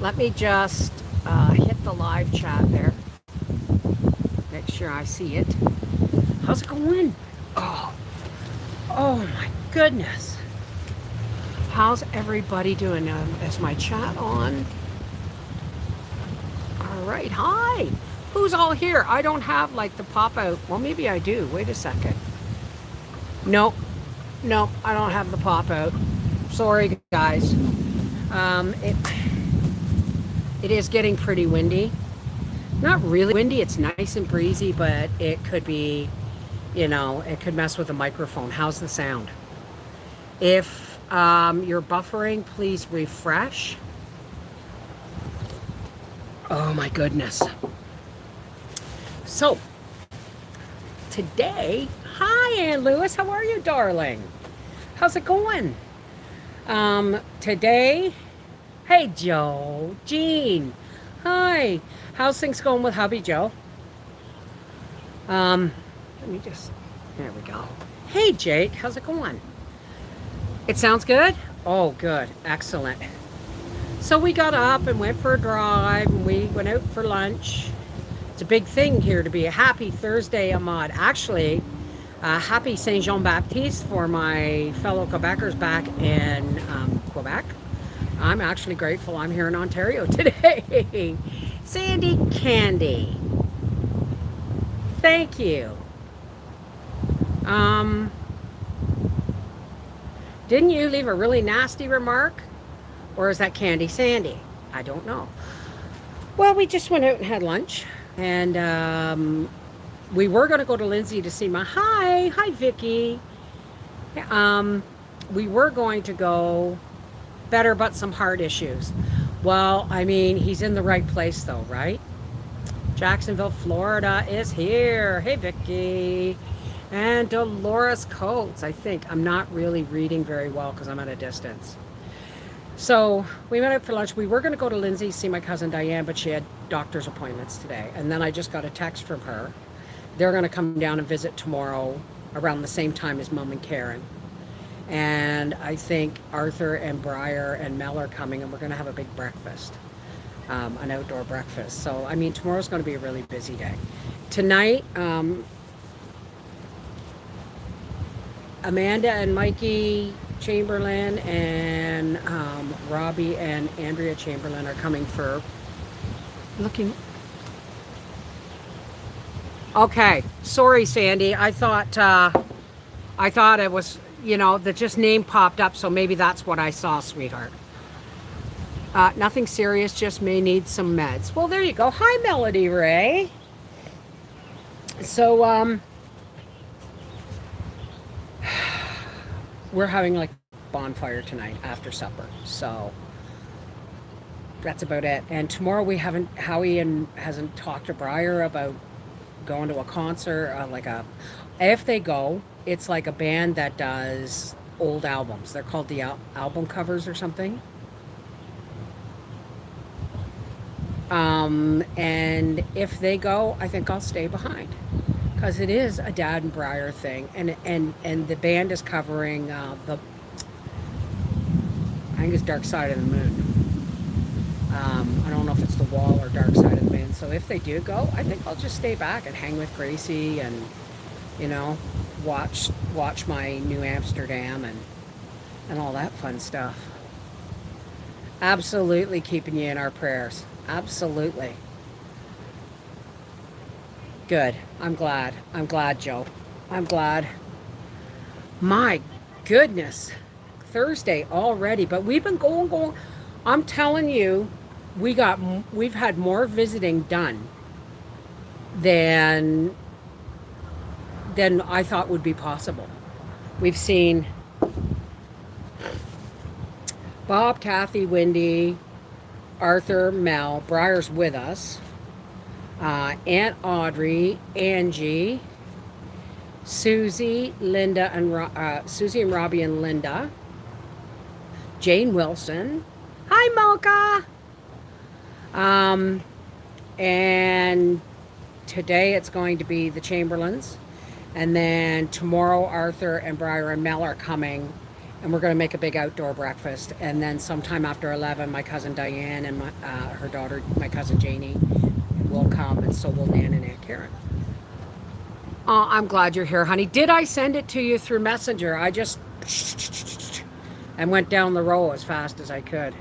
Let me just hit the live chat there. Make sure I see it. How's it going? Oh, oh my goodness. How's everybody doing? Is my chat on? All right. Hi. Who's all here? I don't have like the pop out. Well, maybe I do. Wait a second. Nope. Nope. I don't have the pop out. Sorry, guys. It is getting pretty windy. Not really windy. It's nice and breezy, but it could be, it could mess with the microphone. How's the sound? If you're buffering, please refresh. Oh my goodness. So, today, hi Ann Lewis, how are you, darling? How's it going? Today, hey Joe, Jean, hi. How's things going with hubby Joe? Let me just, there we go. Hey Jake, how's it going? It sounds good? Oh, good, excellent. So we got up and went for a drive, and we went out for lunch. It's a big thing here to be a happy Thursday, Ahmad. Actually, happy Saint Jean Baptiste for my fellow Quebecers back in Quebec. I'm actually grateful I'm here in Ontario today. Sandy Candy. Thank you. Didn't you leave a really nasty remark? Or is that Candy Sandy? I don't know. Well, we just went out and had lunch. And we were going to go to Lindsay to see my... Hi, Vicky. We were going to go better, but some heart issues. Well, I mean, he's in the right place, though, right? Jacksonville, Florida is here. Hey, Vicky. And Dolores Coates, I think. I'm not really reading very well because I'm at a distance. So we went out for lunch. We were going to go to Lindsay, see my cousin Diane, but she had doctor's appointments today. And then I just got a text from her. They're going to come down and visit tomorrow around the same time as Mom and Karen. And I think Arthur and Briar and Mel are coming, and we're going to have a big breakfast, an outdoor breakfast. So, I mean, tomorrow's going to be a really busy day. Tonight, Amanda and Mikey Chamberlain and Robbie and Andrea Chamberlain are coming for looking. Okay, sorry, Sandy. I thought it was, the just name popped up, so maybe that's what I saw, sweetheart. Nothing serious, just may need some meds. Well, there you go. Hi, Melody Ray. So, we're having like bonfire tonight after supper. So that's about it. And tomorrow Howie hasn't talked to Briar about going to a concert, if they go, it's like a band that does old albums. They're called the album covers or something. And if they go, I think I'll stay behind. Because it is a Dad and Briar thing, and the band is covering I think it's Dark Side of the Moon. I don't know if it's The Wall or Dark Side of the Moon. So if they do go, I think I'll just stay back and hang with Gracie and watch my New Amsterdam and all that fun stuff. Absolutely keeping you in our prayers. Absolutely. Good. I'm glad. I'm glad, Joe. I'm glad. My goodness. Thursday already, but we've been going. I'm telling you, we've had more visiting done than I thought would be possible. We've seen Bob, Kathy, Wendy, Arthur, Mel, Briar's with us. Aunt Audrey, Angie, Susie, Linda, and Susie and Robbie and Linda, Jane Wilson. Hi, Mocha. And today it's going to be the Chamberlains, and then tomorrow Arthur and Briar and Mel are coming, and we're going to make a big outdoor breakfast. And then sometime after 11, my cousin Diane and her daughter, my cousin Janie, will come, and so will Nan and Aunt Karen. I'm glad you're here, honey. Did I send it to you through Messenger? I just and went down the row as fast as I could.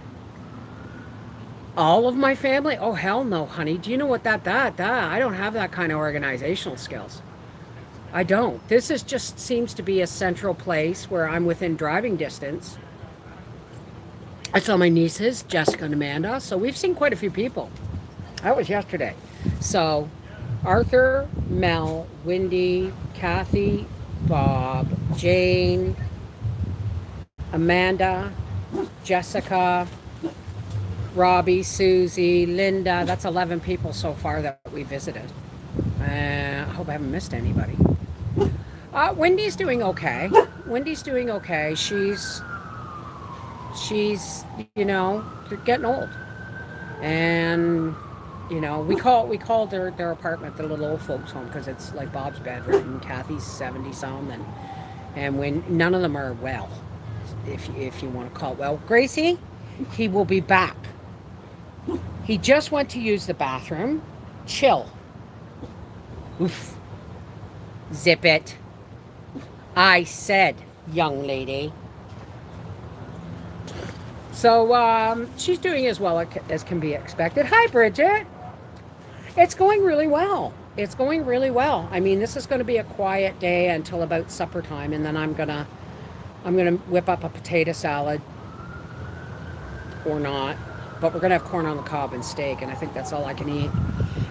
All of my family? Oh, hell no, honey. Do you know what that I don't have that kind of organizational skills. I don't. This is just seems to be a central place where I'm within driving distance. I saw my nieces, Jessica and Amanda, so we've seen quite a few people. That was yesterday. So Arthur, Mel, Wendy, Kathy, Bob, Jane, Amanda, Jessica, Robbie, Susie, Linda. That's 11 people so far that we visited. I hope I haven't missed anybody. Wendy's doing okay. Wendy's doing okay. She's, you know, they're getting old. And, you know, we call their apartment the little old folks home because it's like Bob's bedroom, and Kathy's 70 some, and when none of them are well, if you want to call it well. Gracie, he will be back. He just went to use the bathroom. Chill. Oof. Zip it. I said, young lady. So she's doing as well as can be expected. Hi, Bridget. It's going really well. It's going really well. I mean, this is going to be a quiet day until about supper time, and then I'm gonna whip up a potato salad or not. But we're gonna have corn on the cob and steak, and I think that's all I can eat.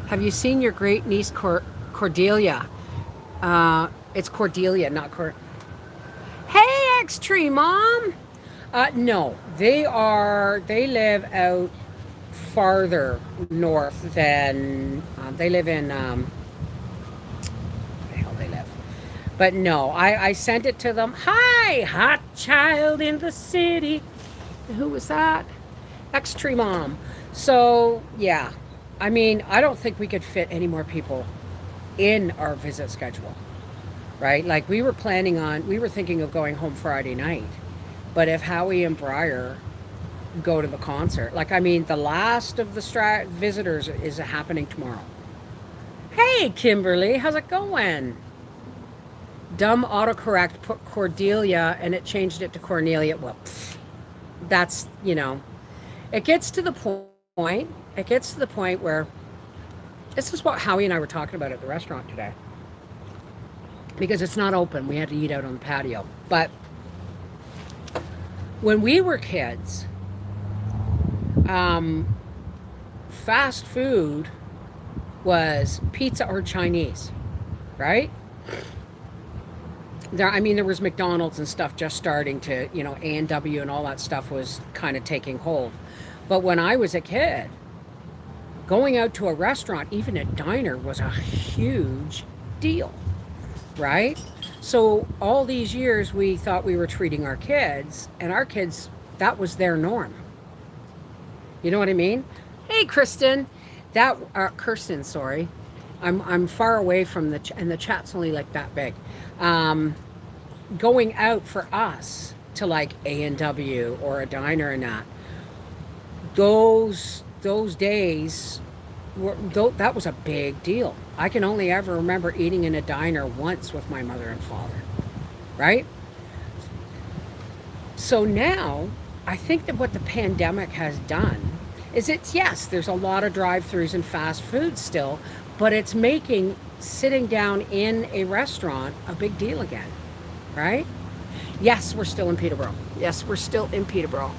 Have you seen your great niece Cordelia? It's Cordelia, not Hey, X-Tree Mom. No, they live out farther north than they live in. Where the hell they live? But no, I sent it to them. Hi, hot child in the city. Who was that? X-Tree Mom. So yeah, I mean, I don't think we could fit any more people in our visit schedule, right? Like we were thinking of going home Friday night, but if Howie and Briar go to the concert, like, I mean, the last of the visitors is happening tomorrow. Hey, Kimberly, how's it going? Dumb autocorrect put Cordelia and it changed it to Cornelia. Well, that's, you know, it gets to the point where this is what Howie and I were talking about at the restaurant today. Because it's not open. We had to eat out on the patio. But when we were kids, fast food was pizza or Chinese, right? There was McDonald's and stuff just starting to, you know, A&W and all that stuff was kind of taking hold. But when I was a kid, going out to a restaurant, even a diner, was a huge deal, right? So all these years we thought we were treating our kids, and our kids, that was their norm. You know what I mean? Hey, Kirsten. Kirsten, sorry. I'm far away from and the chat's only like that big. Going out for us to like A&W or a diner and that, those days, that was a big deal. I can only ever remember eating in a diner once with my mother and father, right? So now, I think that what the pandemic has done is yes, there's a lot of drive-thrus and fast food still, but it's making sitting down in a restaurant a big deal again, right? Yes, we're still in Peterborough. Yes, we're still in Peterborough.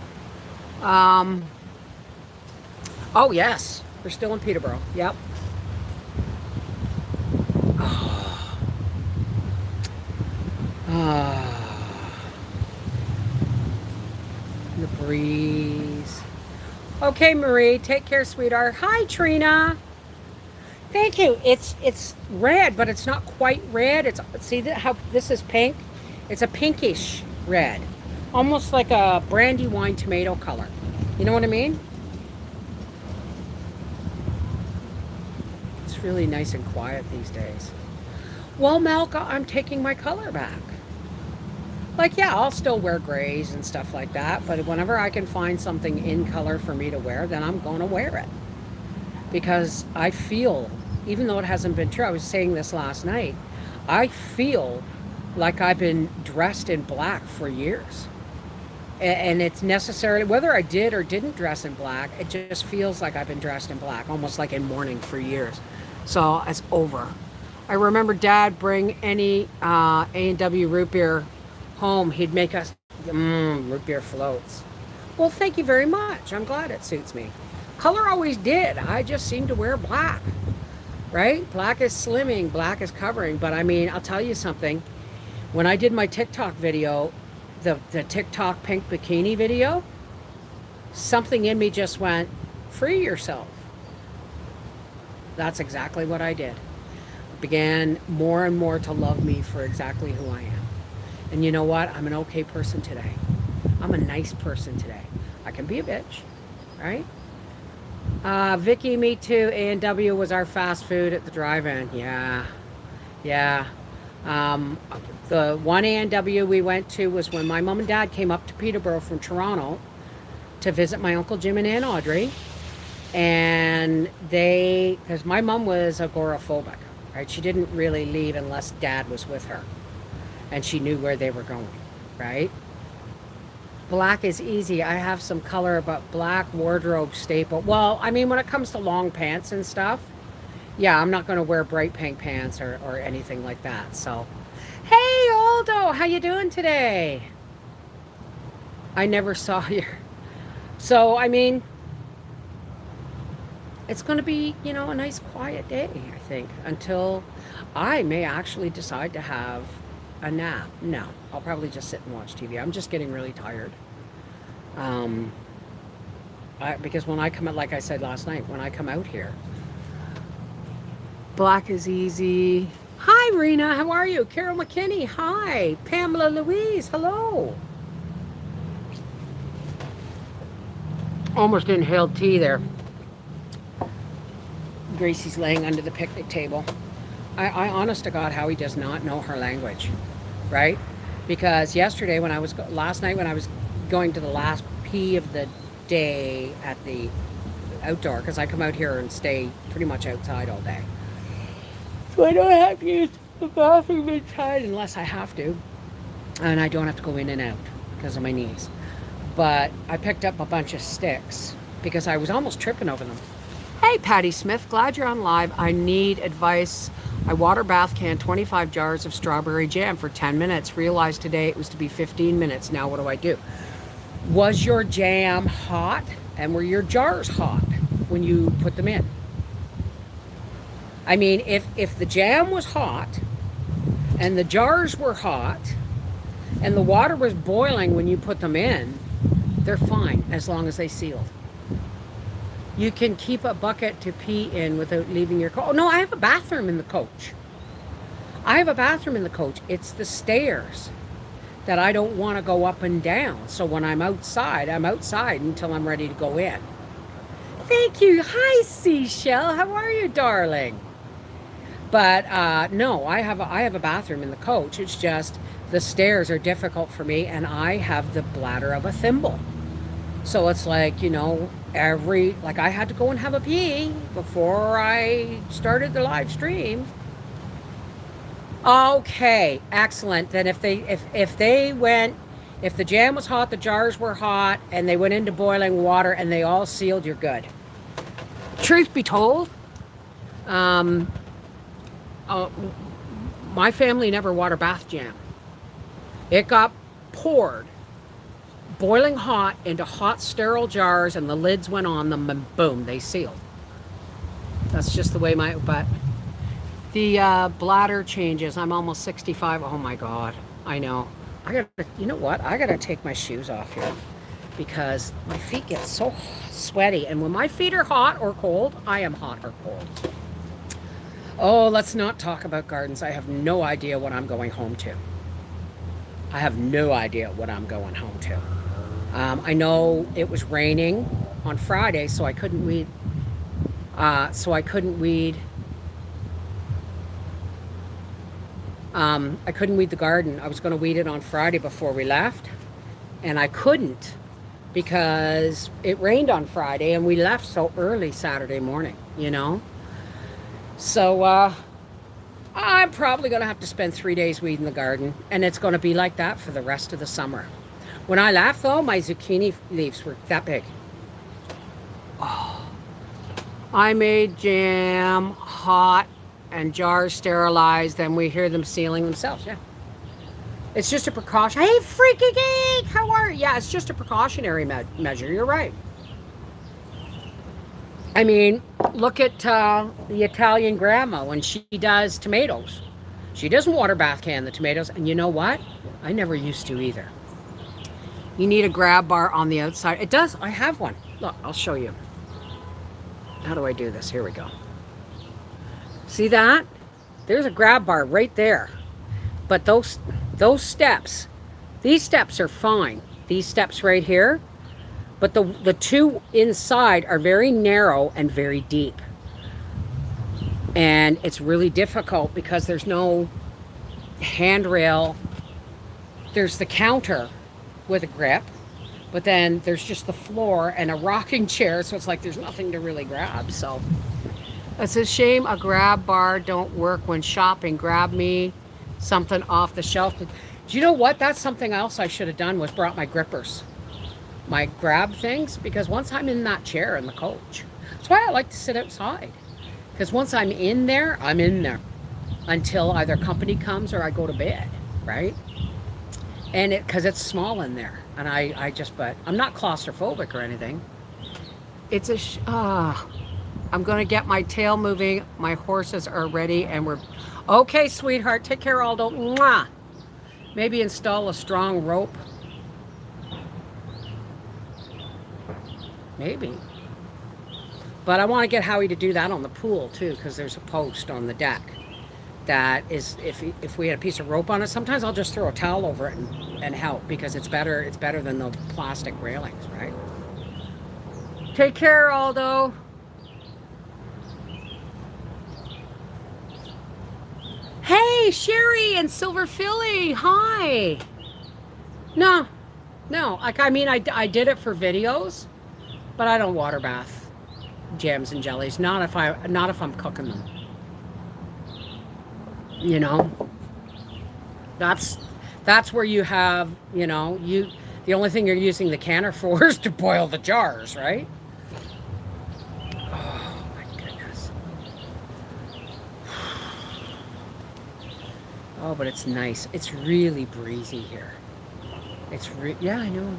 Oh, yes, we're still in Peterborough. Yep. The breeze. Okay, Marie, take care, sweetheart. Hi, Trina. Thank you. It's red, but it's not quite red. See how this is pink? It's a pinkish red, almost like a brandy wine tomato color. You know what I mean? It's really nice and quiet these days. Well, Malka, I'm taking my color back. Like, yeah, I'll still wear grays and stuff like that, but whenever I can find something in color for me to wear, then I'm going to wear it. Because I feel, even though it hasn't been true, I was saying this last night, I feel like I've been dressed in black for years. And it's necessarily, whether I did or didn't dress in black, it just feels like I've been dressed in black, almost like in mourning for years. So it's over. I remember Dad bring any A&W root beer home. He'd make us root beer floats. Well, thank you very much. I'm glad it suits me. Color always did. I just seem to wear black, right? Black is slimming, black is covering. But I mean, I'll tell you something. When I did my TikTok video, the TikTok pink bikini video, something in me just went, free yourself. That's exactly what I did. Began more and more to love me for exactly who I am. And you know what? I'm an okay person today. I'm a nice person today. I can be a bitch, right? Vicky, me too. A&W was our fast food at the drive-in. Yeah, yeah. Um, the one A&W we went to was when my mom and dad came up to Peterborough from Toronto to visit my Uncle Jim and Aunt Audrey. And because my mom was agoraphobic, right? She didn't really leave unless dad was with her and she knew where they were going, right? Black is easy. I have some color, but black wardrobe staple. Well, I mean, when it comes to long pants and stuff, yeah, I'm not going to wear bright pink pants or anything like that. So, hey, Aldo, how you doing today? I never saw you. So, I mean, it's going to be, a nice quiet day, I think, until I may actually decide to have a nap. No, I'll probably just sit and watch TV. I'm just getting really tired. Because when I come out, like I said last night, when I come out here, black is easy. Hi, Rena. How are you? Carol McKinney. Hi. Pamela Louise. Hello. Almost inhaled tea there. Gracie's laying under the picnic table. I honest to God, Howie does not know her language, right? Because last night when I was going to the last pee of the day at the outdoor, because I come out here and stay pretty much outside all day. So I don't have to use the bathroom inside unless I have to. And I don't have to go in and out because of my knees. But I picked up a bunch of sticks because I was almost tripping over them. Hey, Patty Smith, glad you're on live. I need advice. I water bath can 25 jars of strawberry jam for 10 minutes. Realized today it was to be 15 minutes. Now what do I do? Was your jam hot? And were your jars hot when you put them in? I mean, if the jam was hot and the jars were hot and the water was boiling when you put them in, they're fine as long as they sealed. You can keep a bucket to pee in without leaving your coach. Oh, no, I have a bathroom in the coach. It's the stairs that I don't want to go up and down. So when I'm outside until I'm ready to go in. Thank you. Hi, Seashell. How are you, darling? But no, I have a bathroom in the coach. It's just the stairs are difficult for me, and I have the bladder of a thimble. So it's like, I had to go and have a pee before I started the live stream. Okay, excellent. Then if the jam was hot, the jars were hot, and they went into boiling water and they all sealed, you're good. Truth be told, my family never water bath jam. It got poured boiling hot into hot sterile jars, and the lids went on them, and boom, they sealed. That's just the way but the bladder changes. I'm almost 65. Oh my God, I know. You know what? I gotta take my shoes off here because my feet get so sweaty, and when my feet are hot or cold, I am hot or cold. Oh, let's not talk about gardens. I have no idea what I'm going home to. I know it was raining on Friday, so I couldn't weed. I couldn't weed the garden. I was going to weed it on Friday before we left, and I couldn't because it rained on Friday and we left so early Saturday morning, you know? So I'm probably going to have to spend 3 days weeding the garden, and it's going to be like that for the rest of the summer. When I left, though, my zucchini leaves were that big. Oh, I made jam, hot, and jars sterilized, and we hear them sealing themselves. Yeah. It's just a precaution. Hey, freaky geek, how are you? Yeah, it's just a precautionary measure. You're right. I mean, look at the Italian grandma when she does tomatoes. She doesn't water bath can the tomatoes, and you know what? I never used to either. You need a grab bar on the outside. It does. I have one. Look, I'll show you. How do I do this? Here we go. See that? There's a grab bar right there. But those steps, these steps are fine. These steps right here. But the two inside are very narrow and very deep. And it's really difficult because there's no handrail. There's the counter with a grip, but then there's just the floor and a rocking chair, so it's like there's nothing to really grab. So it's a shame a grab bar don't work when shopping. Grab me something off the shelf. Do you know what? That's something else I should have done, was brought my grippers, my grab things, because once I'm in that chair in the coach, that's why I like to sit outside, because once I'm in there until either company comes or I go to bed, right? And because it's small in there, and but I'm not claustrophobic or anything. It's I'm gonna get my tail moving. My horses are ready, and we're okay, sweetheart. Take care, Aldo. Mwah. Maybe install a strong rope. Maybe. But I want to get Howie to do that on the pool too, because there's a post on the deck that is, if we had a piece of rope on it, sometimes I'll just throw a towel over it and help, because it's better than the plastic railings, right? Take care, Aldo. Hey, Sherry and Silver Philly, hi. No, like, I mean, I did it for videos, but I don't water bath jams and jellies, not if I'm cooking them. You know, that's where you have, you know, the only thing you're using the canner for is to boil the jars, right? Oh my goodness. Oh, but it's nice. It's really breezy here. Yeah, I know.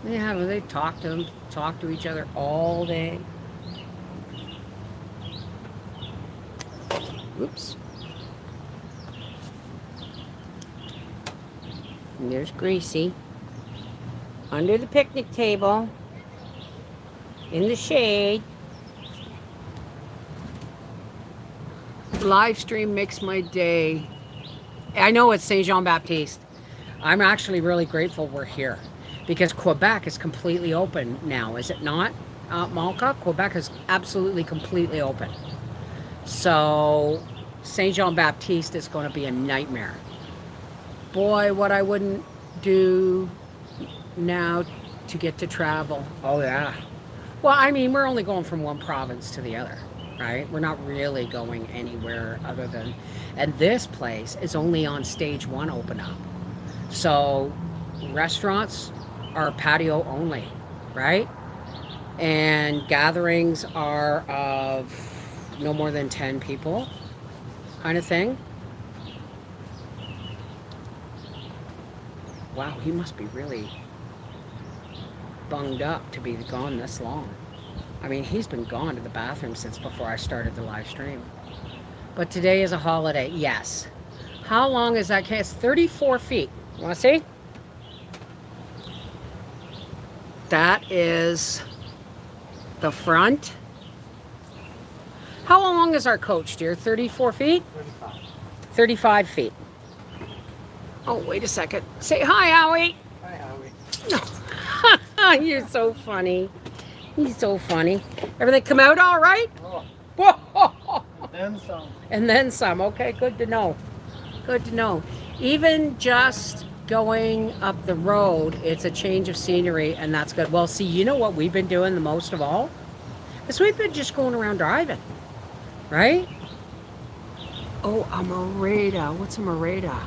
Yeah, well, they talk to each other all day. Oops. And there's Greasy under the picnic table in the shade. Live stream makes my day. I know it's Saint Jean Baptiste. I'm actually really grateful we're here, because Quebec is completely open now, is it not, Malka? Quebec is absolutely completely open. So Saint Jean Baptiste is going to be a nightmare. Boy, what I wouldn't do now to get to travel. Oh yeah. Well, I mean, we're only going from one province to the other, right? We're not really going anywhere other than, and this place is only on stage 1 open up. So restaurants are patio only, right? And gatherings are of no more than 10 people, kind of thing. Wow, he must be really bunged up to be gone this long. I mean, he's been gone to the bathroom since before I started the live stream. But today is a holiday, yes. How long is that case? 34 feet. You want to see? That is the front. How long is our coach, dear? 34 feet? 35. 35 feet. Oh, wait a second. Say hi, Howie. Hi, Howie. No. You're so funny. He's so funny. Everything come out all right? Oh. Whoa. And some. And then some. Okay, good to know. Good to know. Even just going up the road, it's a change of scenery, and that's good. Well, see, you know what we've been doing the most of all? Is we've been just going around driving, right? Oh, a Marita. What's a Marita?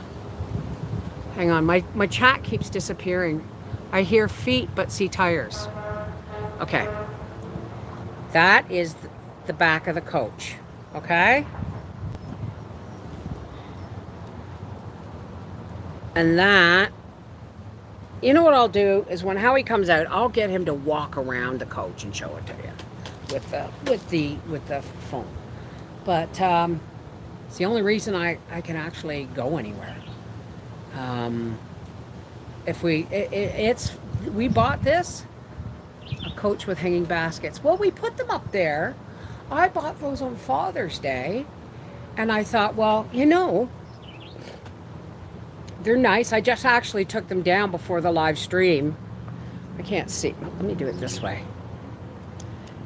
Hang on, my chat keeps disappearing. I hear feet but see tires. Okay, that is the back of the coach. Okay? And that, you know what I'll do is when Howie comes out, I'll get him to walk around the coach and show it to you with the phone. But it's the only reason I can actually go anywhere. Um, if it's we bought this a coach with hanging baskets. Well, we put them up there. I bought those on Father's Day, and I thought, well, they're nice. I just actually took them down before the live stream. I can't see. Let me do it this way.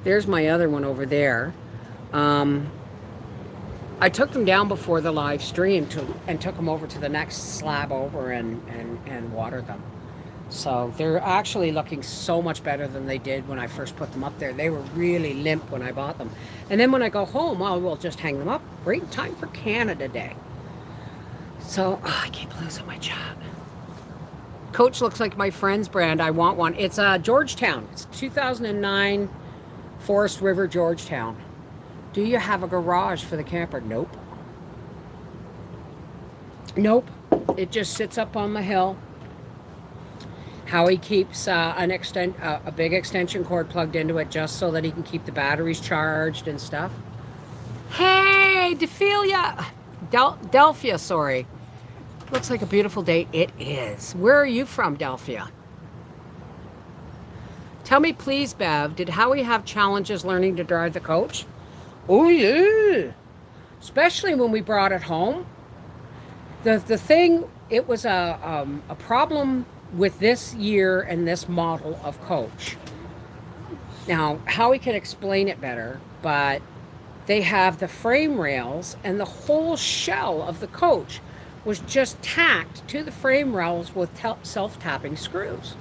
There's my other one over there. I took them down before the live stream and took them over to the next slab over and watered them. So they're actually looking so much better than they did when I first put them up there. They were really limp when I bought them. And then when I go home, we'll just hang them up. Great time for Canada Day. So, I keep losing my chat. Coach looks like my friend's brand. I want one. It's Georgetown. It's 2009 Forest River, Georgetown. Do you have a garage for the camper? Nope. Nope. It just sits up on the hill. Howie keeps a big extension cord plugged into it just so that he can keep the batteries charged and stuff. Hey, Defilia. Delphia, sorry. Looks like a beautiful day. It is. Where are you from, Delphia? Tell me, please, Bev, did Howie have challenges learning to drive the coach? Oh, yeah. Especially when we brought it home. The thing, it was a problem with this year and this model of coach. Now, Howie can explain it better, but they have the frame rails and the whole shell of the coach was just tacked to the frame rails with self-tapping screws.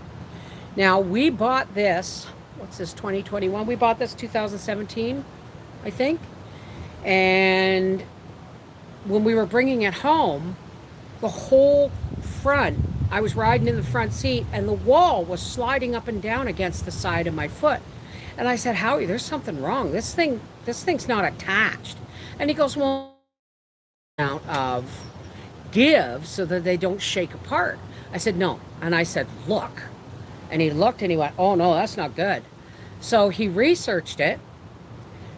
Now, we bought this, what's this, 2021? We bought this 2017, I think. And when we were bringing it home, the whole front, I was riding in the front seat, and the wall was sliding up and down against the side of my foot. And I said, Howie, there's something wrong. This thing's not attached. And he goes, well, amount of give so that they don't shake apart. I said, no. And I said, look. And he looked and he went, oh no, that's not good. So he researched it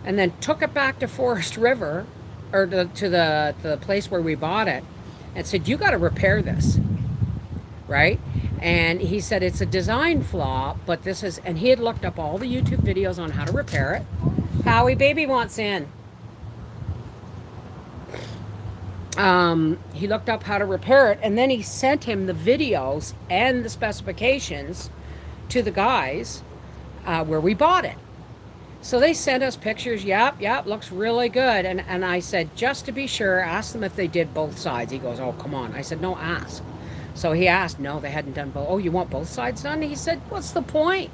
and then took it back to Forest River, or to the place where we bought it, and said, you got to repair this, right? And he said it's a design flaw, but this is, and he had looked up all the YouTube videos on how to repair it. Howie, baby wants in. He looked up how to repair it, and then he sent him the videos and the specifications to the guys where we bought it. So they sent us pictures. Yep, looks really good. And I said, just to be sure, ask them if they did both sides. He goes, oh, come on. I said, no, ask. So he asked, no, they hadn't done both. Oh, you want both sides done? He said, what's the point?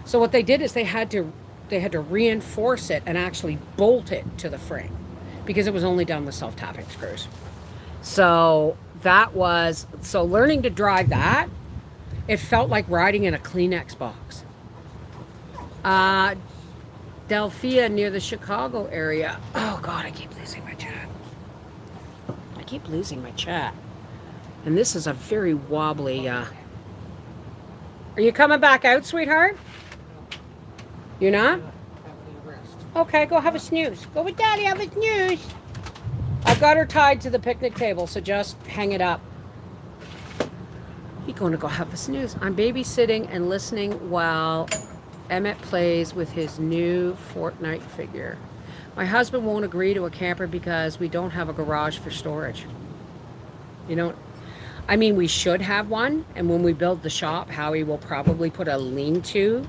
So what they did is they had to reinforce it and actually bolt it to the frame because it was only done with self-tapping screws. So learning to drive that, it felt like riding in a Kleenex box. Delphia near the Chicago area. Oh God, I keep losing my chat. And this is a very wobbly, Are you coming back out, sweetheart? You're not? Okay, go have a snooze. Go with Daddy, have a snooze. I've got her tied to the picnic table, so just hang it up. He's going to go have a snooze. I'm babysitting and listening while Emmett plays with his new Fortnite figure. My husband won't agree to a camper because we don't have a garage for storage. We should have one, and when we build the shop, Howie will probably put a lean-to,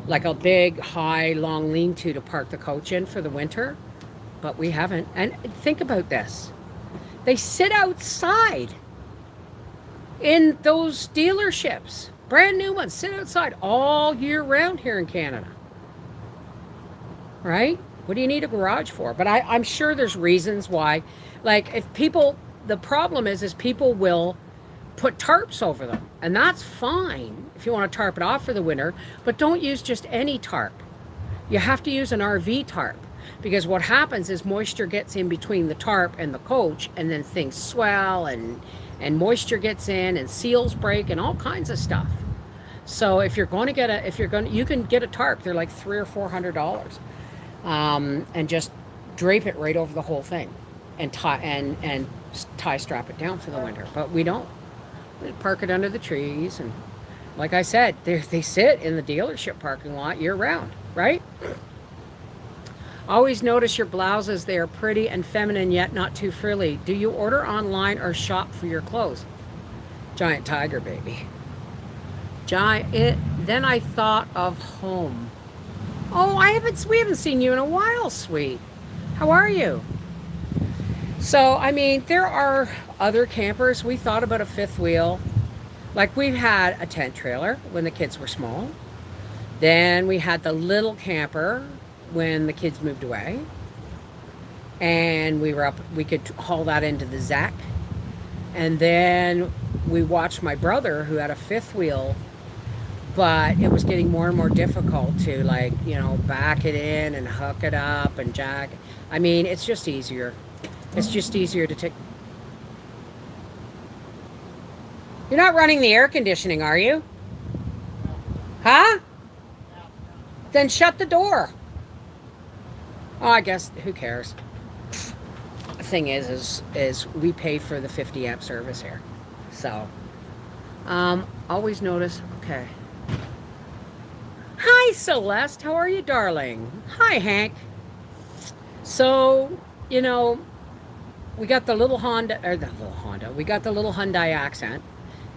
like a big, high, long lean-to park the coach in for the winter. but we haven't. And think about this. They sit outside in those dealerships. Brand new ones sit outside all year round here in Canada. Right? What do you need a garage for? But I'm sure there's reasons why. Like if people, the problem is people will put tarps over them, and that's fine if you want to tarp it off for the winter, but don't use just any tarp. You have to use an RV tarp, because what happens is moisture gets in between the tarp and the coach, and then things swell and moisture gets in and seals break and all kinds of stuff. So if you're going to get you can get a tarp. They're like $300 or $400, and just drape it right over the whole thing, and tie strap it down for the winter. But we don't. We park it under the trees, and like I said, they sit in the dealership parking lot year round, right? Always notice your blouses. They are pretty and feminine, yet not too frilly. Do you order online or shop for your clothes? Giant tiger, baby. Then I thought of home. Oh, we haven't seen you in a while, sweet. How are you? So, I mean, there are other campers. We thought about a fifth wheel. Like, we've had a tent trailer when the kids were small. Then we had the little camper when the kids moved away. And we could haul that into the ZAC. And then we watched my brother, who had a fifth wheel, but it was getting more and more difficult to, like, back it in and hook it up and jack. I mean, it's just easier. It's just easier to take. You're not running the air conditioning, are you? Huh? Then shut the door. Oh, I guess, who cares? The thing is we pay for the 50 amp service here. So, always notice, okay. Hi, Celeste. How are you, darling? Hi, Hank. So, we got the little we got the little Hyundai Accent,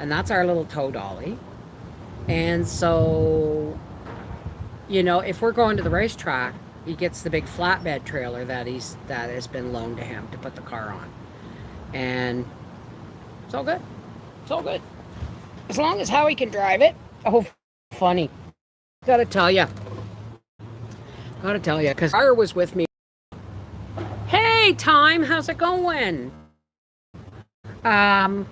and that's our little tow dolly. And so, if we're going to the racetrack, he gets the big flatbed trailer that has been loaned to him to put the car on. And it's all good. It's all good. As long as Howie can drive it. Oh, funny. Gotta tell you, because Briar was with me. Hey, Time, how's it going? Briar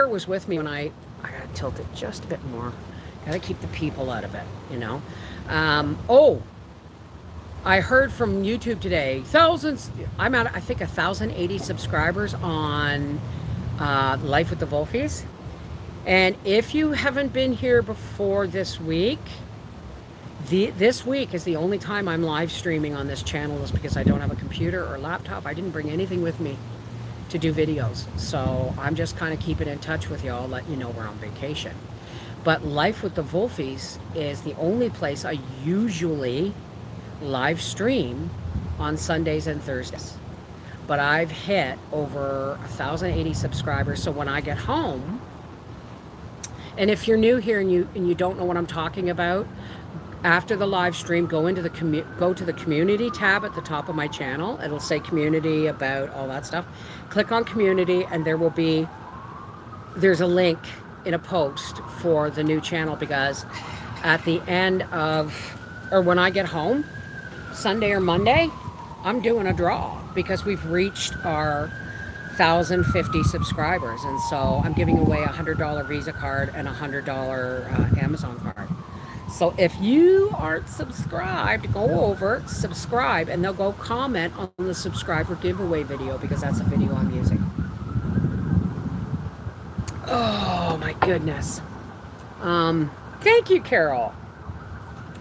was with me when I gotta tilt it just a bit more. Gotta keep the people out of it, I heard from YouTube today, thousands. I'm at, I think, 1,080 subscribers on Life with the Wolfies. And if you haven't been here before this week, this week is the only time I'm live streaming on this channel, is because I don't have a computer or laptop. I didn't bring anything with me to do videos. So I'm just kind of keeping in touch with y'all, letting you know we're on vacation. But Life with the Wolfies is the only place I usually live stream on Sundays and Thursdays. But I've hit over 1,080 subscribers. So when I get home, and if you're new here and you don't know what I'm talking about, after the live stream, go to the community tab at the top of my channel. It'll say community, about, all that stuff. Click on community, and there's a link in a post for the new channel, because at the end of, or when I get home, Sunday or Monday, I'm doing a draw, because we've reached our 1,050 subscribers, and so I'm giving away a $100 Visa card and a $100 Amazon card. So if you aren't subscribed, go over, subscribe, and they'll go comment on the subscriber giveaway video, because that's a video I'm using. Oh my goodness. Thank you, Carol.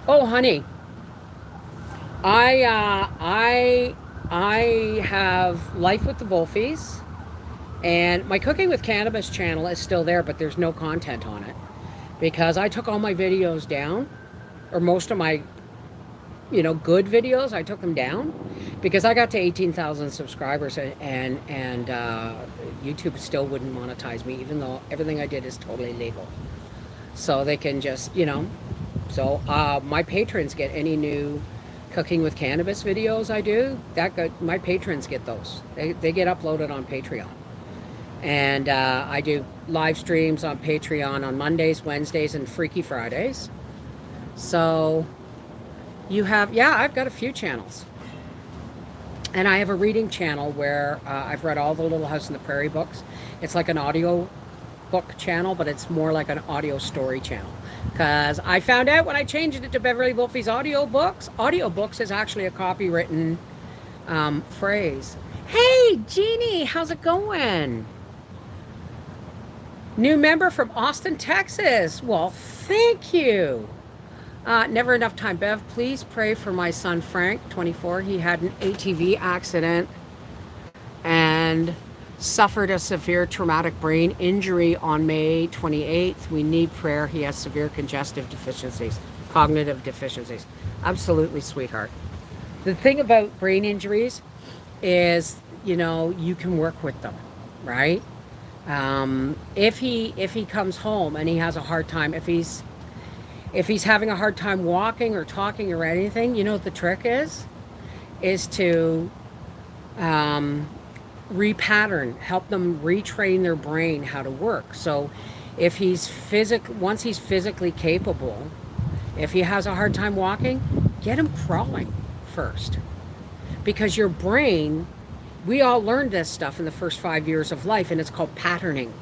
Oh, honey. I have Life with the Wolfies, and my Cooking with Cannabis channel is still there, but there's no content on it, because I took all my videos down, or most of my, good videos, I took them down, because I got to 18,000 subscribers, and YouTube still wouldn't monetize me, even though everything I did is totally legal. So they can just, so my patrons get any new Cooking with cannabis videos I do, my patrons get those. They get uploaded on Patreon. And I do live streams on Patreon on Mondays, Wednesdays, and Freaky Fridays. So you have, yeah, I've got a few channels. And I have a reading channel where I've read all the Little House on the Prairie books. It's like an audio book channel, but it's more like an audio story channel. Because I found out when I changed it to Beverly Wolfie's audiobooks is actually a copywritten phrase. Hey, Jeannie, how's it going? New member from Austin, Texas. Well, thank you. Never enough time. Bev, please pray for my son Frank, 24. He had an ATV accident and suffered a severe traumatic brain injury on May 28th. We need prayer. He has severe cognitive deficiencies. Absolutely, sweetheart. The thing about brain injuries is, you know, you can work with them, right? If he comes home and he has a hard time, if he's having a hard time walking or talking or anything, you know what the trick is to repattern, help them retrain their brain how to work. So if once he's physically capable, if he has a hard time walking, get him crawling first. Because your brain, we all learned this stuff in the first 5 years of life, and it's called patterning.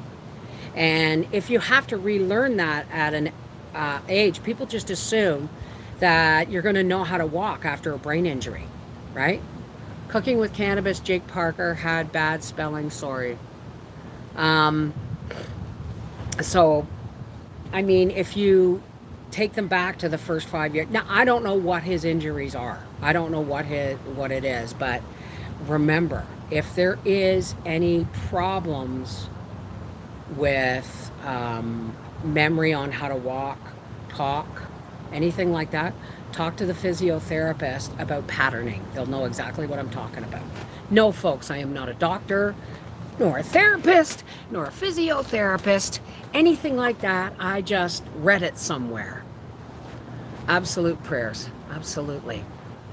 And if you have to relearn that at an age, people just assume that you're going to know how to walk after a brain injury, right? Cooking with cannabis, Jake Parker had bad spelling, sorry. So, I mean, if you take them back to the first 5 years, now I don't know what his injuries are. I don't know what it is, but remember, if there is any problems with memory on how to walk, talk, anything like that, talk to the physiotherapist about patterning. They'll know exactly what I'm talking about. No, folks, I am not a doctor, nor a therapist, nor a physiotherapist, anything like that. I just read it somewhere. Absolute prayers, absolutely.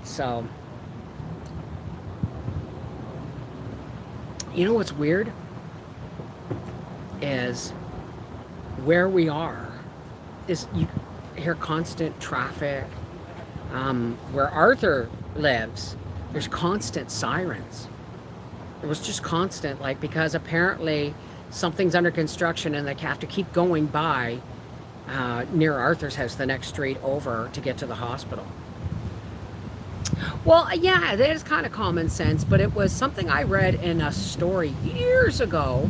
So, you know what's weird is where we are is you hear constant traffic. Where Arthur lives, there's constant sirens. It was just constant, like, because apparently something's under construction and they have to keep going by near Arthur's house, the next street over, to get to the hospital. Well, yeah, that is kind of common sense, but it was something I read in a story years ago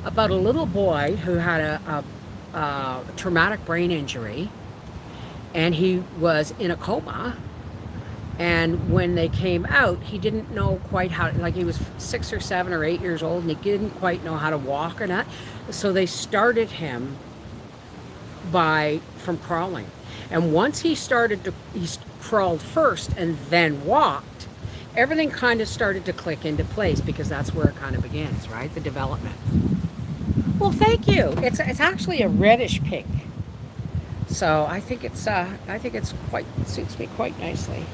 about a little boy who had a traumatic brain injury, and he was in a coma. And when they came out, he didn't know quite how, like, he was 6 or 7 or 8 years old, and he didn't quite know how to walk or not. So they started him from crawling. And once he crawled first and then walked, everything kind of started to click into place, because that's where it kind of begins, right? The development. Well, thank you. It's actually a reddish pink. So I think it suits me quite nicely.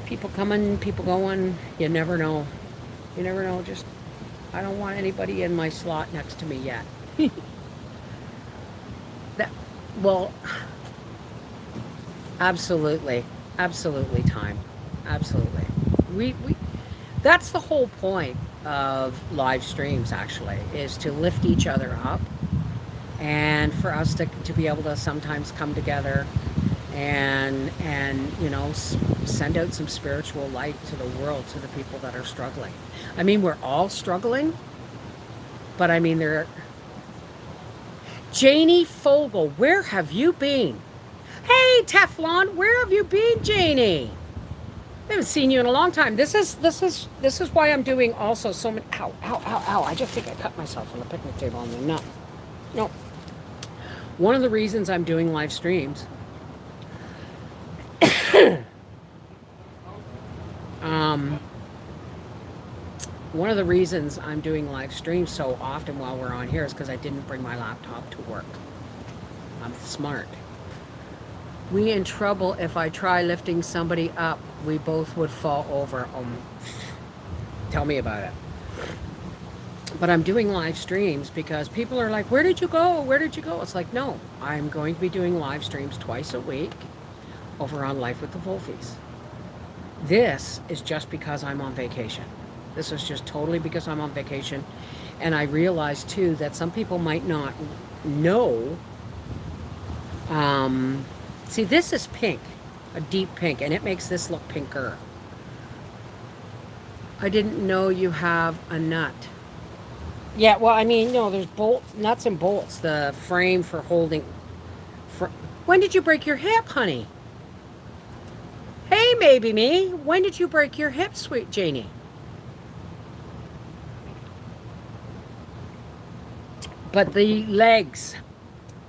People coming, people going, you never know. You never know, just, I don't want anybody in my slot next to me yet. Well, absolutely, time, absolutely. We that's the whole point of live streams, actually, is to lift each other up, and for us to be able to sometimes come together and you know, send out some spiritual light to the world, to the people that are struggling. I mean, we're all struggling, but I mean, Janie Fogel, where have you been? Hey, Teflon, where have you been, Janie? I haven't seen you in a long time. This is why I'm doing also so many. Ow, ow, ow, ow! I just think I cut myself on the picnic table on the nut. No. One of the reasons I'm doing live streams. One of the reasons I'm doing live streams so often while we're on here is because I didn't bring my laptop to work. I'm smart. We in trouble if I try lifting somebody up. We both would fall over. Tell me about it. But I'm doing live streams because people are like, where did you go? Where did you go? It's like, no, I'm going to be doing live streams twice a week over on Life with the Wolfies. This is just because I'm on vacation. This is just totally because I'm on vacation. And I realize too that some people might not know. See, this is pink, a deep pink, and it makes this look pinker. I didn't know you have a nut. Yeah, well, I mean, no, there's bolts, nuts and bolts, the frame for holding. When did you break your hip, honey? Hey, maybe me. When did you break your hip, sweet Janie? But the legs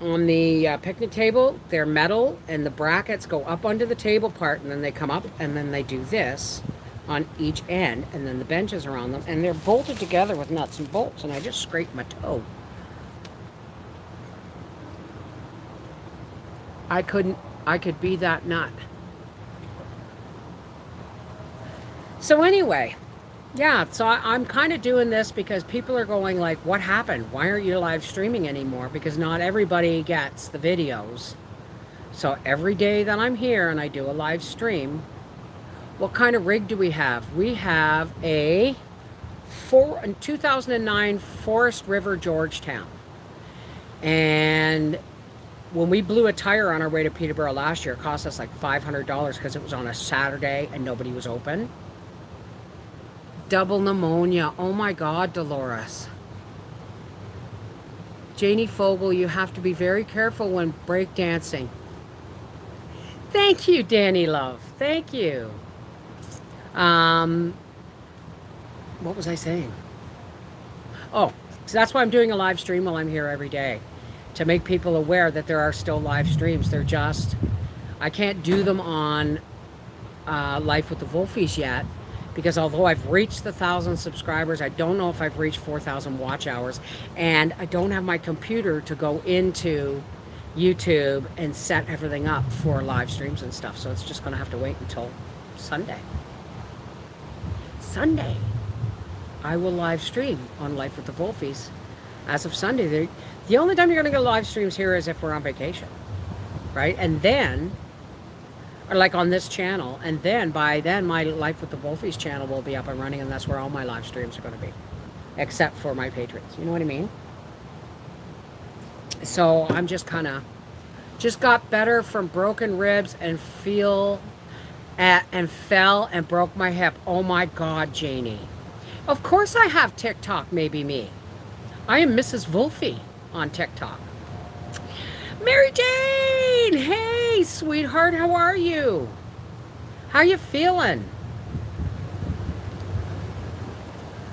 on the picnic table, they're metal, and the brackets go up onto the table part, and then they come up, and then they do this on each end, and then the benches are on them, and they're bolted together with nuts and bolts, and I just scraped my toe. I could be that nut. So anyway, yeah, so I'm kind of doing this because people are going like, what happened? Why aren't you live streaming anymore? Because not everybody gets the videos. So every day that I'm here and I do a live stream, what kind of rig do we have? We have a 2009 Forest River Georgetown. And when we blew a tire on our way to Peterborough last year, it cost us like $500 because it was on a Saturday and nobody was open. Double pneumonia. Oh my God, Dolores. Janie Fogel, you have to be very careful when breakdancing. Thank you, Danny Love. Thank you. What was I saying? Oh, so that's why I'm doing a live stream while I'm here every day, to make people aware that there are still live streams. They're just, I can't do them on Life with the Wolfies yet, because although I've reached the 1,000 subscribers, I don't know if I've reached 4,000 watch hours, and I don't have my computer to go into YouTube and set everything up for live streams and stuff. So it's just going to have to wait until Sunday. Sunday, I will live stream on Life with the Wolfies. As of Sunday, the only time you're going to get live streams here is if we're on vacation, right? And then, or like on this channel, and then by then my Life with the Wolfies channel will be up and running, and that's where all my live streams are going to be, except for my patrons. You know what I mean? So I'm just kind of, just got better from broken ribs and fell and broke my hip. Oh my God, Janie. Of course I have TikTok, maybe me. I am Mrs. Wolfie on TikTok. Mary Jane! Hey, sweetheart, how are you? How you feeling?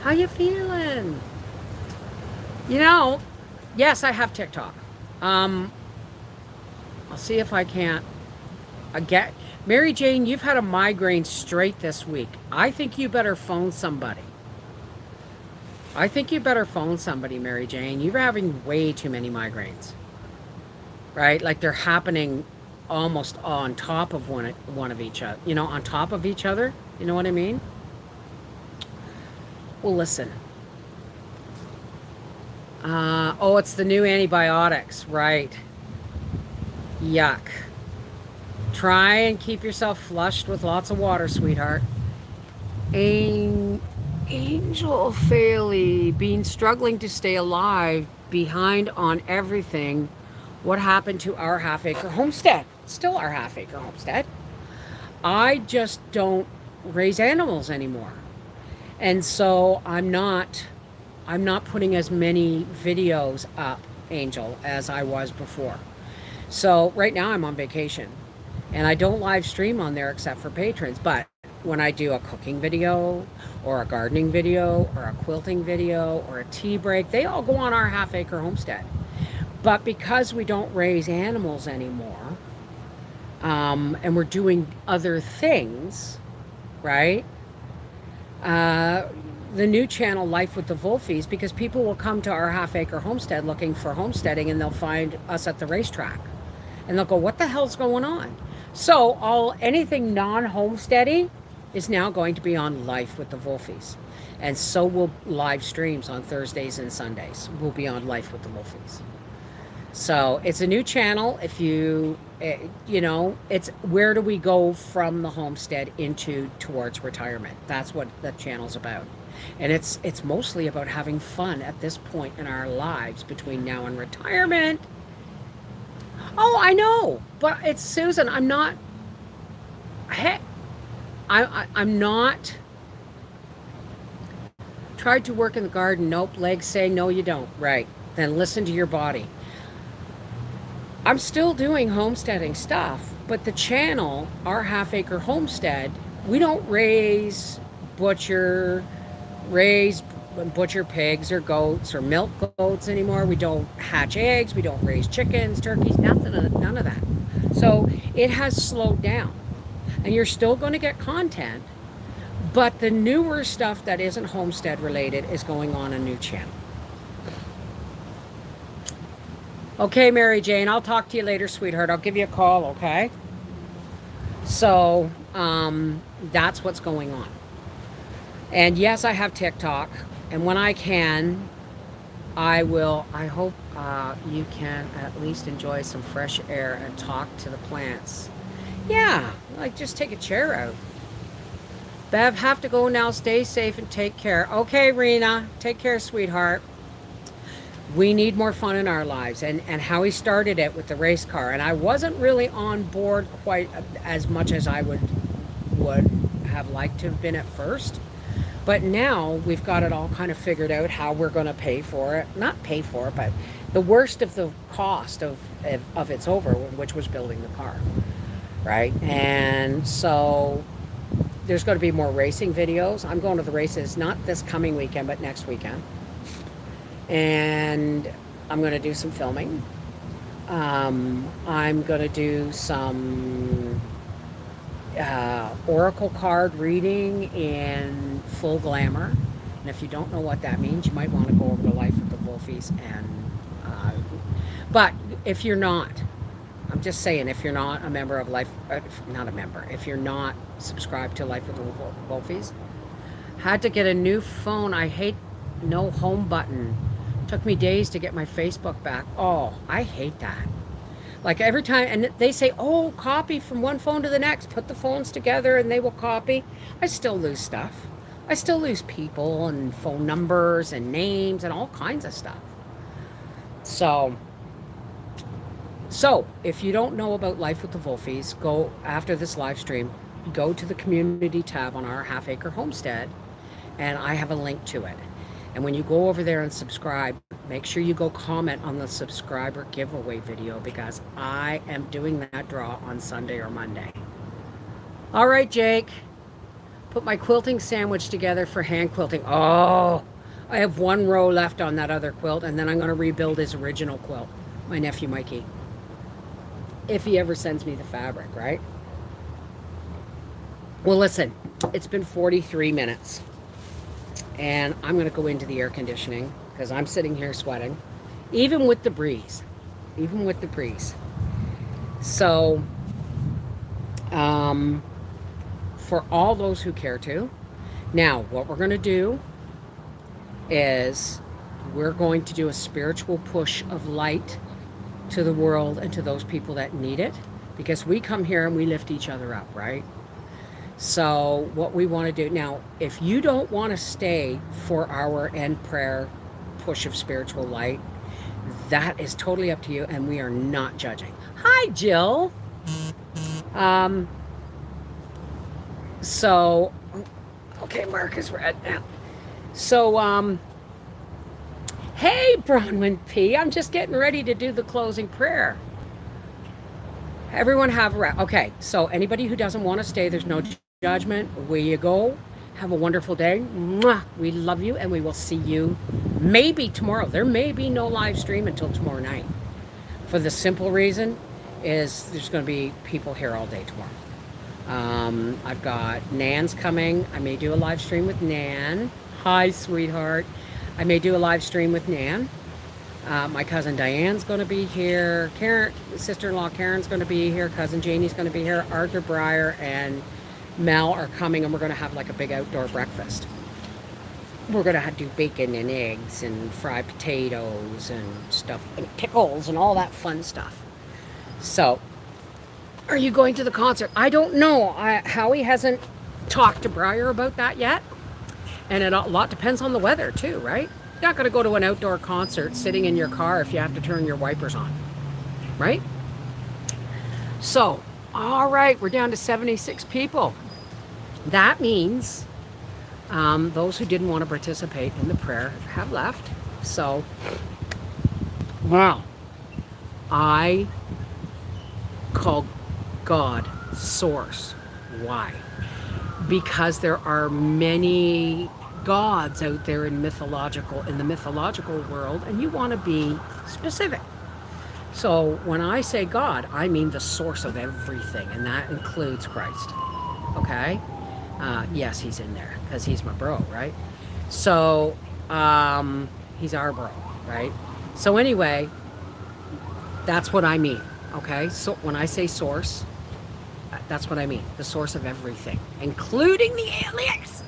How you feeling? You know, yes, I have TikTok. I'll see if I can't get... Mary Jane, you've had a migraine straight this week. I think you better phone somebody. I think you better phone somebody, Mary Jane. You're having way too many migraines. Right? Like they're happening almost on top of one of each other. You know, on top of each other. You know what I mean? Well, listen. Oh, it's the new antibiotics. Right. Yuck. Try and keep yourself flushed with lots of water, sweetheart. Angel Faley, been struggling to stay alive, behind on everything. What happened to our half-acre homestead? Still our half-acre homestead. I just don't raise animals anymore. And so I'm not putting as many videos up, Angel, as I was before. So right now I'm on vacation. And I don't live stream on there except for patrons. But when I do a cooking video or a gardening video or a quilting video or a tea break, they all go on our half-acre homestead. But because we don't raise animals anymore, and we're doing other things, right? The new channel, Life with the Wolfies, because people will come to our half-acre homestead looking for homesteading, and they'll find us at the racetrack. And they'll go, what the hell's going on? So anything non-homesteady is now going to be on Life with the Wolfies. And so will live streams on Thursdays and Sundays. Will be on Life with the Wolfies. So it's a new channel. If you, it's where do we go from the homestead into towards retirement? That's what the channel's about. And it's mostly about having fun at this point in our lives between now and retirement. Oh, I know, but it's Susan. I'm not. Hey, I'm not. Tried to work in the garden. Nope. Legs say no, you don't. Right. Then listen to your body. I'm still doing homesteading stuff, but the channel, our half acre homestead, we don't raise butcher pigs or goats or milk goats anymore. We don't hatch eggs. We don't raise chickens, turkeys, none of that. So it has slowed down, and you're still going to get content, but the newer stuff that isn't homestead related is going on a new channel. Okay, Mary Jane, I'll talk to you later, sweetheart. I'll give you a call, okay? So that's what's going on. And yes, I have TikTok. And when I can, I will. I hope you can at least enjoy some fresh air and talk to the plants. Yeah, like just take a chair out. Bev, have to go now. Stay safe and take care. Okay, Rena, take care, sweetheart. We need more fun in our lives, and Howie started it with the race car, and I wasn't really on board quite as much as I would have liked to have been at first, but now we've got it all kind of figured out how we're going to pay for it. Not pay for it, but the worst of the cost of it's over, which was building the car, right? And so there's going to be more racing videos. I'm going to the races not this coming weekend, but next weekend. And I'm going to do some filming. I'm going to do some oracle card reading in full glamour. And if you don't know what that means, you might want to go over to Life with the Wolfies. But if you're not, I'm just saying, if you're not a member of Life, not a member, if you're not subscribed to Life with the Wolfies, had to get a new phone. I hate no home button. Took me days to get my Facebook back. Oh, I hate that. Like every time, and they say, oh, copy from one phone to the next, put the phones together and they will copy. I still lose stuff. I still lose people and phone numbers and names and all kinds of stuff. So if you don't know about Life with the Wolfies, go after this live stream, go to the community tab on our half acre homestead, and I have a link to it. And when you go over there and subscribe, make sure you go comment on the subscriber giveaway video, because I am doing that draw on Sunday or Monday. All right, Jake. Put my quilting sandwich together for hand quilting. Oh, I have one row left on that other quilt, and then I'm going to rebuild his original quilt, my nephew Mikey. If he ever sends me the fabric, right? Well, listen, it's been 43 minutes. And I'm going to go into the air conditioning because I'm sitting here sweating, even with the breeze, So, for all those who care to, now what we're going to do is we're going to do a spiritual push of light to the world and to those people that need it, because we come here and we lift each other up, right? So what we want to do now, if you don't want to stay for our end prayer push of spiritual light, that is totally up to you, and we are not judging. Hi, Jill. So, okay, Marcus, we're at now. So, hey, Bronwyn P. I'm just getting ready to do the closing prayer. Everyone have a wrap. Okay, so anybody who doesn't want to stay, there's no judgment. Where you go. Have a wonderful day. Mwah. We love you, and we will see you maybe tomorrow. There may be no live stream until tomorrow night. For the simple reason is there's going to be people here all day tomorrow. I've got Nan's coming. I may do a live stream with Nan. Hi, sweetheart. I may do a live stream with Nan. My cousin Diane's going to be here. Karen, sister-in-law Karen's going to be here. Cousin Janie's going to be here. Arthur Breyer and Mel are coming, and we're going to have like a big outdoor breakfast. We're going to do bacon and eggs and fried potatoes and stuff and pickles and all that fun stuff. So, are you going to the concert? I don't know. Howie hasn't talked to Breyer about that yet. And a lot depends on the weather too, right? You're not going to go to an outdoor concert sitting in your car if you have to turn your wipers on, right? So, all right, we're down to 76 people. That means those who didn't want to participate in the prayer have left. So, wow. I call God source. Why? Because there are many gods out there in the mythological world, and you want to be specific. So when I say God, I mean the source of everything, and that includes Christ. Okay? Yes, he's in there because he's my bro, right? So he's our bro, right? So anyway, that's what I mean. Okay? So when I say source, that's what I mean. The source of everything, including the aliens.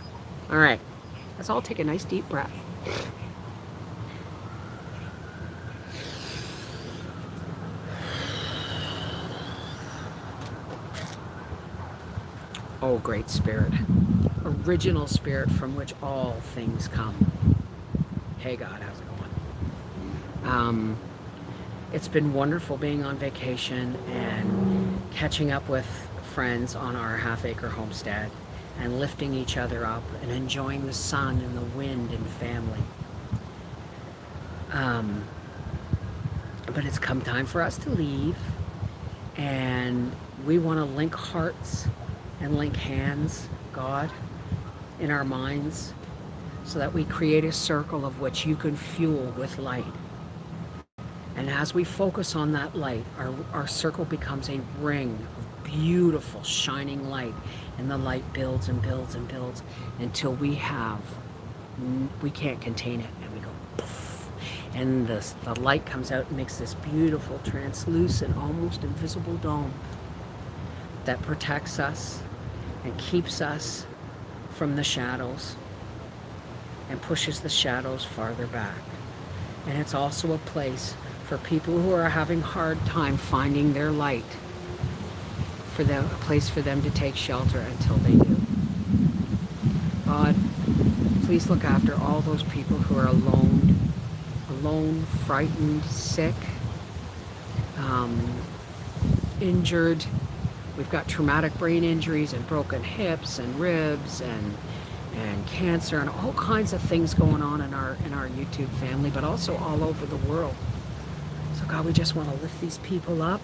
All right. Let's all take a nice deep breath. Oh, great spirit. Original spirit from which all things come. Hey, God, how's it going? It's been wonderful being on vacation and catching up with friends on our half-acre homestead and lifting each other up and enjoying the sun and the wind and family. But it's come time for us to leave, and we want to link hearts and link hands, God, in our minds, so that we create a circle of which you can fuel with light. And as we focus on that light, our circle becomes a ring of beautiful, shining light. And the light builds and builds and builds until we can't contain it. And we go poof. And the light comes out and makes this beautiful, translucent, almost invisible dome that protects us and keeps us from the shadows and pushes the shadows farther back. And it's also a place for people who are having hard time finding their light, for them, a place for them to take shelter until they do. God, please look after all those people who are alone, frightened, sick, injured. We've got traumatic brain injuries and broken hips and ribs and cancer and all kinds of things going on in our YouTube family, but also all over the world. So God, we just want to lift these people up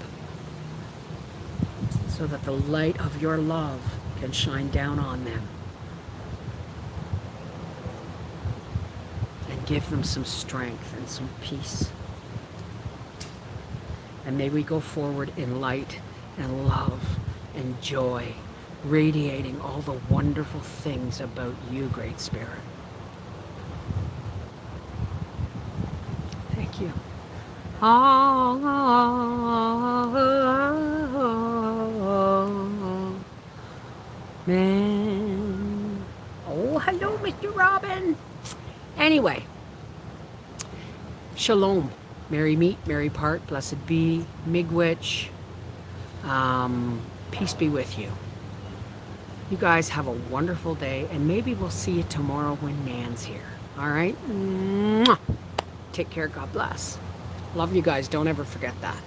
so that the light of your love can shine down on them and give them some strength and some peace. And may we go forward in light and love and joy, radiating all the wonderful things about you, Great Spirit. Thank you. Man. Oh, hello, Mr. Robin. Anyway, shalom. Merry meet, merry part, blessed be, miigwech. Peace be with you. You guys have a wonderful day, and maybe we'll see you tomorrow when Nan's here. All right? Mwah. Take care. God bless. Love you guys. Don't ever forget that.